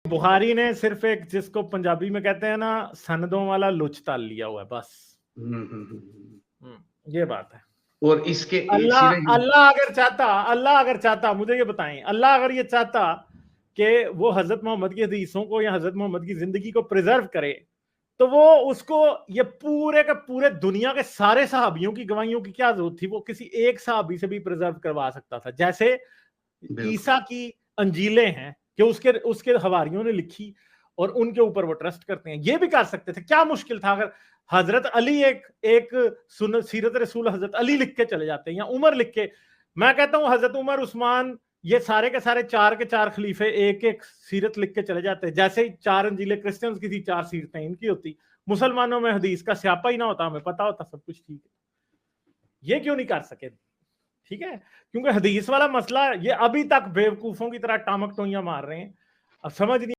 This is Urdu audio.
بخاری نے صرف ایک جس کو پنجابی میں کہتے ہیں نا سندوں والا لچ تال لیا ہوا ہے بس، یہ بات ہے. اور اس کے اللہ اگر چاہتا مجھے یہ بتائیں، اللہ اگر یہ چاہتا کہ وہ حضرت محمد کی حدیثوں کو یا حضرت محمد کی زندگی کو پریزرو کرے تو وہ اس کو یہ پورے کے پورے دنیا کے سارے صحابیوں کی گواہیوں کی کیا ضرورت تھی؟ وہ کسی ایک صحابی سے بھی پریزرو کروا سکتا تھا. جیسے عیسیٰ کی انجیلیں ہیں کہ اس کے حواریوں نے لکھی اور ان کے اوپر وہ ٹرسٹ کرتے ہیں، یہ بھی کر سکتے تھے. کیا مشکل تھا؟ اگر حضرت علی ایک سیرت رسول حضرت علی لکھ کے چلے جاتے ہیں یا عمر لکھ کے، میں کہتا ہوں حضرت عمر عثمان یہ سارے کے سارے 4 کے 4 خلیفے ایک ایک سیرت لکھ کے چلے جاتے ہیں. جیسے ہی 4 انجیلیں کرسچنز کی تھی 4 سیرتیں ان کی ہوتی، مسلمانوں میں حدیث کا سیاپا ہی نہ ہوتا، ہمیں پتا ہوتا سب کچھ ٹھیک ہے. یہ کیوں نہیں کر سکے؟ ٹھیک ہے، کیونکہ حدیث والا مسئلہ یہ ابھی تک بیوقوفوں کی طرح ٹامک ٹوئیاں مار رہے ہیں. اب سمجھ نہیں